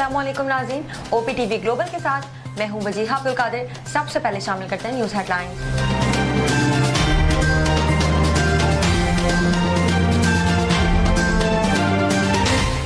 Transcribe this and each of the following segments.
अस्सलामुअलैकुम नाज़रीन, OPTV global के साथ मैं हूं वजीहा अब्दुल कादिर। सबसे पहले शामिल करते हैं न्यूज़ हेडलाइंस।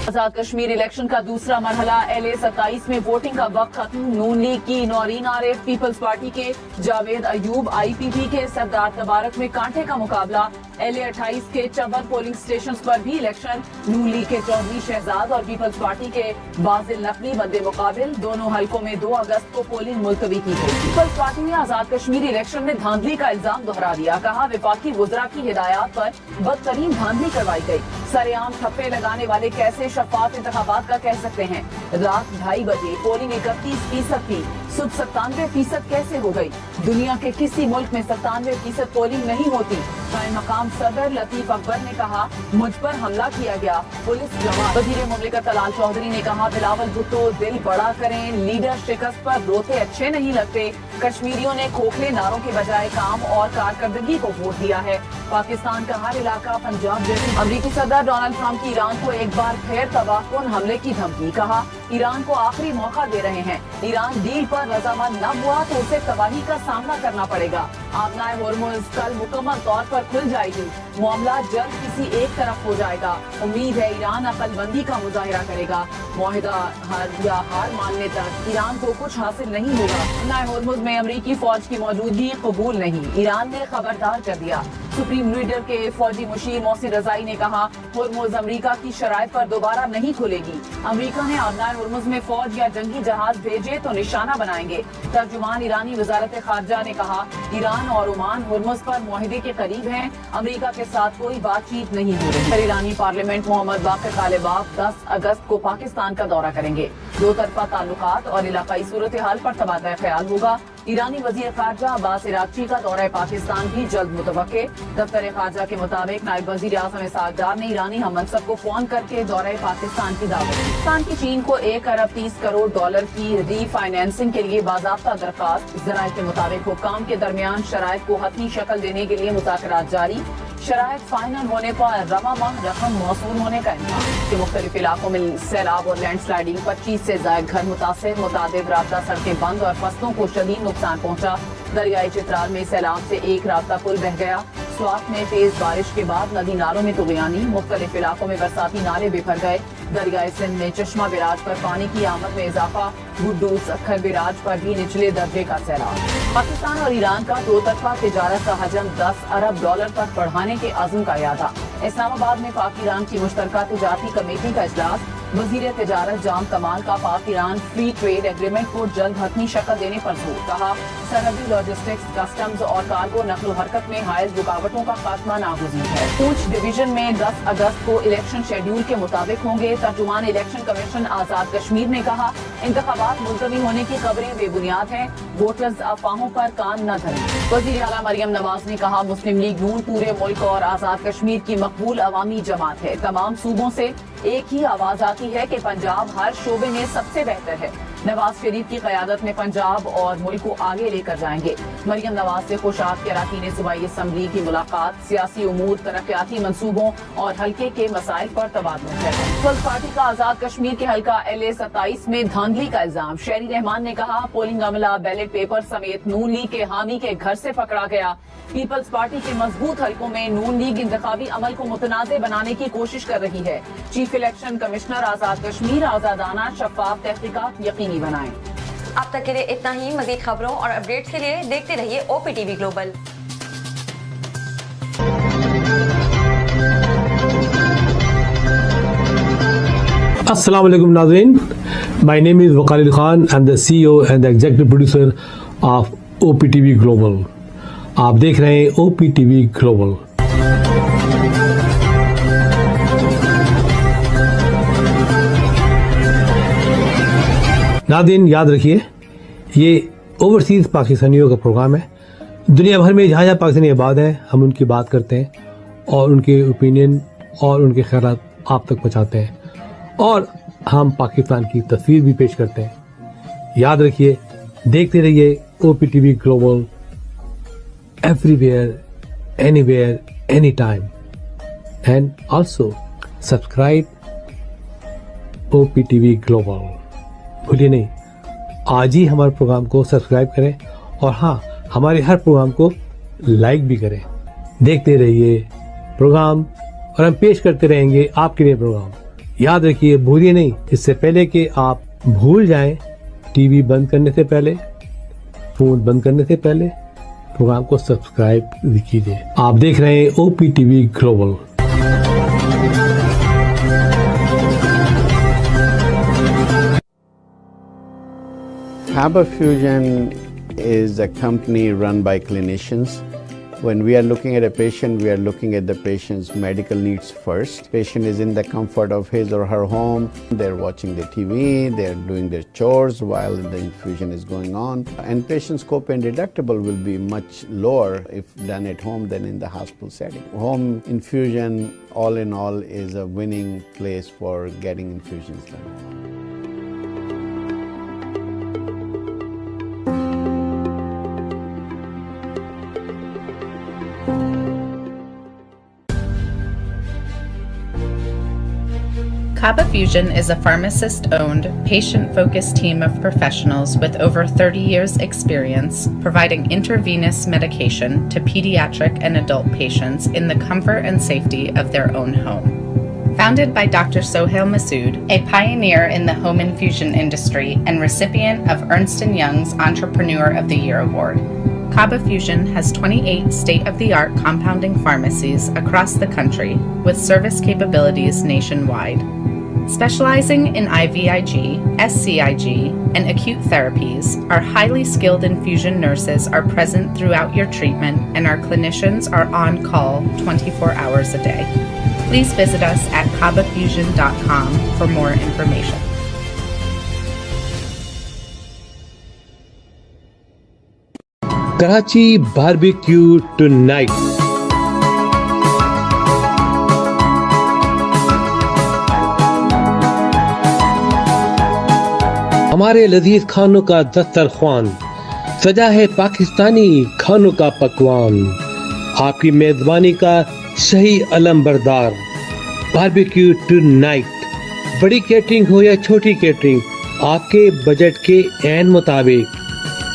आजाद कश्मीर इलेक्शन का दूसरा मरहला LA 27 में वोटिंग का वक्त खत्म। नून लीग की नौरीन आरिफ, पीपल्स पार्टी के जावेद अयूब, IPP के सरदार तबारक में कांटे का मुकाबला। LA 28 के चंबल पोलिंग स्टेशन पर भी इलेक्शन। नून लीग के चौधरी शहजाद और पीपल्स पार्टी के बाजिल नकवी मद्दे मुकाबिल। दोनों हलकों में 2 अगस्त को पोलिंग मुलतवी की गई। पीपल्स पार्टी ने आजाद कश्मीर इलेक्शन में धांधली का इल्जाम दोहरा दिया। कहा, विफाकी वुज़रा की हिदायत पर बदतरीन धांधली करवाई गई। सरेआम ठप्पे लगाने वाले कैसे शफाफ इंतखाबात का कह सकते हैं। रात 2:30 बजे पोलिंग 31% थी, सुबह 97% कैसे हो गई। दुनिया के किसी मुल्क में 97% पोलिंग नहीं होती। कायम मकाम सदर लतीफ अकबर ने कहा, मुझ पर हमला किया गया, पुलिस जवान। वज़ीर मुमलिकत तलाल चौधरी ने कहा, बिलावल भुट्टो दिल बड़ा करें, लीडर शिकस्त पर रोते अच्छे नहीं लगते। कश्मीरियों ने खोखले नारों के बजाय काम और कारकर्दगी को वोट दिया है। पाकिस्तान का हर इलाका पंजाब जैसे। अमरीकी सदर डोनाल्ड ट्रंप की ईरान को एक बार फिर तबाहकुन हमले की धमकी। कहा, ईरान को आखिरी मौका दे रहे हैं। ईरान डील पर रजामंद न हुआ तो उसे तबाही का सामना करना पड़ेगा। आबनाए होर्मुज़ कल मुकम्मल तौर पर खुल जाएगी। मामला जल्द किसी एक तरफ हो जाएगा। उम्मीद है ईरान अक्लमंदी का मुजाहिरा करेगा। मुआहिदा हार मानने तक ईरान को कुछ हासिल नहीं होगा। आबनाए होर्मुज़ में अमरीकी फौज की मौजूदगी कबूल नहीं, ईरान ने खबरदार कर दिया। सुप्रीम लीडर के फौजी मुशीर मोहसिन रजाई ने कहा, होर्मुज़ अमरीका की शराइत पर दोबारा नहीं खुलेगी। अमरीका ने आबनाए होर्मुज़ में फौज या जंगी जहाज भेजे तो निशाना बनाएंगे। तर्जुमान ईरानी वजारत खारजा ने कहा, ईरान और ओमान होर्मुज़ पर मुआहिदे के करीब हैं, अमरीका के साथ कोई बातचीत नहीं हो रही। ईरानी पार्लियामेंट मोहम्मद बाक़िर तालिबाफ 10 अगस्त को पाकिस्तान का दौरा करेंगे। 2 तरफा ताल्लुकात और इलाकाई सूरत हाल पर तबादला ख्याल होगा। ईरानी वजीर खारजा अब्बास इराक्ची का दौरा पाकिस्तान भी जल्द मुतवक्के। दफ्तर खारजा के मुताबिक नायब वजीर आज़म इसहाक डार ने ईरानी हममनसब को फोन करके दौरे पाकिस्तान की दावत दी। पाकिस्तान की चीन को $1 अरब 30 करोड़ की रीफाइनेंसिंग के लिए बाज़ाब्ता दरखास्त। ज़राए के मुताबिक हुक्काम के दरमियान शराइत को हतमी शक्ल देने के लिए मुज़ाकरात जारी। शराइत फाइनल होने पर रवा माह रकम मौसूल होने का इम्कान। के मुख्तलिफ इलाकों में सैलाब और लैंडस्लाइडिंग, 25 से ज़ायद घर मुतासिर। मुतादिद राब्ता सड़कें बंद और फसलों को शदीद नुकसान पहुंचा। दरियाई चित्राल में सैलाब से एक राब्ता पुल बह गया। स्वात में तेज बारिश के बाद नदी नालों में तुग़यानी। मुख्तलिफ इलाकों में बरसाती नाले बिखर गए। दरियाई सिंध में चश्मा बिराज पर पानी की आमद में इजाफा। गुड्डू सखर बिराज पर भी निचले दर्जे का सैलाब। पाकिस्तान और ईरान का 2 तरफा तिजारत का हजम $10 अरब तक बढ़ाने के अज़्म का इरादा। इस्लामाबाद में पाक ईरान की मुश्तरका तिजारती कमेटी का इजलास। वज़ीर तिजारत जाम कमाल का पाक ईरान फ्री ट्रेड एग्रीमेंट को जल्द हतमी शक्ल देने पर जोर। कहा, सरहदी लॉजिस्टिक्स, कस्टम्स और कार्गो नकलो हरकत में हायल रुकावटों का खात्मा नागुज़ीर है। पूंछ डिवीजन में 10 अगस्त को इलेक्शन शेड्यूल के मुताबिक होंगे। तर्जुमान इलेक्शन कमीशन आजाद कश्मीर ने कहा, इंतखाबात मुलतवी होने की खबरें बेबुनियाद हैं, वोटर्स अफवाहों पर कान न धरें। वज़ीर आला मरियम नवाज ने कहा, मुस्लिम लीग नून पूरे मुल्क और आजाद कश्मीर की मकबूल अवामी जमात है। तमाम सूबों से एक ही आवाज आती है कि पंजाब हर शोबे में सबसे बेहतर है। नवाज शरीफ की क़यादत में पंजाब और मुल्क को आगे लेकर जाएंगे। मरियम नवाज से खुशाब के अरकान सूबाई असम्बली की मुलाकात। सियासी उमूर, तरक्याती मंसूबों और हल्के के मसाइल पर तबादला है। पीपल्स पार्टी का आजाद कश्मीर के हल्का LA 27 में धांधली का इल्जाम। शहरी रहमान ने कहा, पोलिंग अमला बैलेट पेपर समेत नून लीग के हामी के घर से पकड़ा गया। पीपल्स पार्टी के मजबूत हलकों में नून लीग इंतखाबी अमल को मुतनाज़ बनाने की कोशिश कर रही है। चीफ इलेक्शन कमिश्नर आजाद कश्मीर आजादाना शफाफ तहकीकात यकीनी बनाएं। अब तक के लिए इतना ही। मज़ीद खबरों और अपडेट्स के लिए देखते रहिए OPTV ग्लोबल। अस्सलाम वालेकुम नाज़रीन, my name is Wakal Khan, I am the CEO and the executive producer of OPTV global. आप देख रहे हैं OPTV ग्लोबल। नाज़रीन याद रखिए, ये ओवरसीज़ पाकिस्तानियों का प्रोग्राम है। दुनिया भर में जहाँ जहाँ पाकिस्तानी आबाद हैं, हम उनकी बात करते हैं और उनके ओपिनियन और उनके ख्यालात आप तक पहुँचाते हैं, और हम पाकिस्तान की तस्वीर भी पेश करते हैं। याद रखिए, देखते रहिए OPTV global, everywhere, anywhere, any time, and also subscribe OPTV global. भूलिए नहीं, आज ही हमारे प्रोग्राम को सब्सक्राइब करें और हाँ, हमारे हर प्रोग्राम को लाइक भी करें। देखते रहिए प्रोग्राम और हम पेश करते रहेंगे आपके लिए प्रोग्राम। याद रखिए, भूलिए नहीं, इससे पहले कि आप भूल जाएं, टीवी बंद करने से पहले, फोन बंद करने से पहले प्रोग्राम को सब्सक्राइब कीजिए। आप देख रहे हैं OPTV global. Kaba Fusion is a company run by clinicians. When we are looking at a patient, we are looking at the patient's medical needs first. Patient is in the comfort of his or her home. They're watching the TV, they're doing their chores while the infusion is going on. And patient's copay deductible will be much lower if done at home than in the hospital setting. Home infusion, all in all, is a winning place for getting infusions done. Kaba Fusion is a pharmacist-owned, patient-focused team of professionals with over 30 years' experience providing intravenous medication to pediatric and adult patients in the comfort and safety of their own home. Founded by Dr. Sohail Masood, a pioneer in the home infusion industry and recipient of Ernst & Young's Entrepreneur of the Year Award, Kaba Fusion has 28 state-of-the-art compounding pharmacies across the country with service capabilities nationwide. Specializing in IVIG, SCIG, and acute therapies, our highly skilled infusion nurses are present throughout your treatment and our clinicians are on call 24 hours a day. Please visit us at kabafusion.com for more information. Karachi barbecue tonight. हमारे लजीज खानों का दस्तरख्वान सजा है पाकिस्तानी खानों का पकवान। आपकी मेजबानी का सही अलमबरदार बारबेक्यू टुनाइट। बड़ी कैटरिंग हो या छोटी कैटरिंग, आपके बजट के ऐन मुताबिक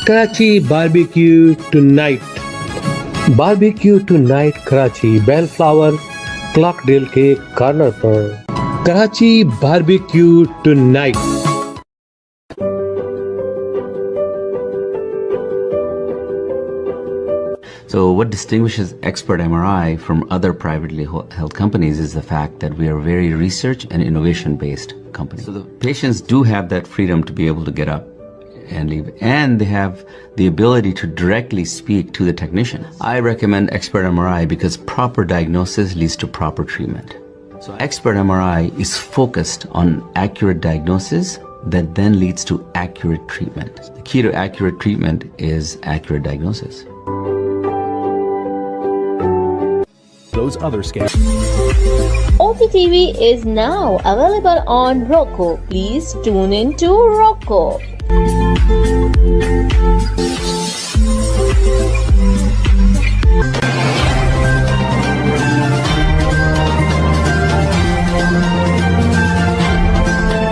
Karachi barbecue tonight. Barbecue tonight Karachi Bell Flower Clockdale के कॉर्नर पर। Karachi barbecue tonight. So what distinguishes Expert MRI from other privately held companies is the fact that we are a very research and innovation based company. So the patients do have that freedom to be able to get up and leave, and they have the ability to directly speak to the technician. I recommend Expert MRI because proper diagnosis leads to proper treatment. So Expert MRI is focused on accurate diagnosis that then leads to accurate treatment. The key to accurate treatment is accurate diagnosis. Those other scams. OPTV is now available on Roku. Please tune in to Roku.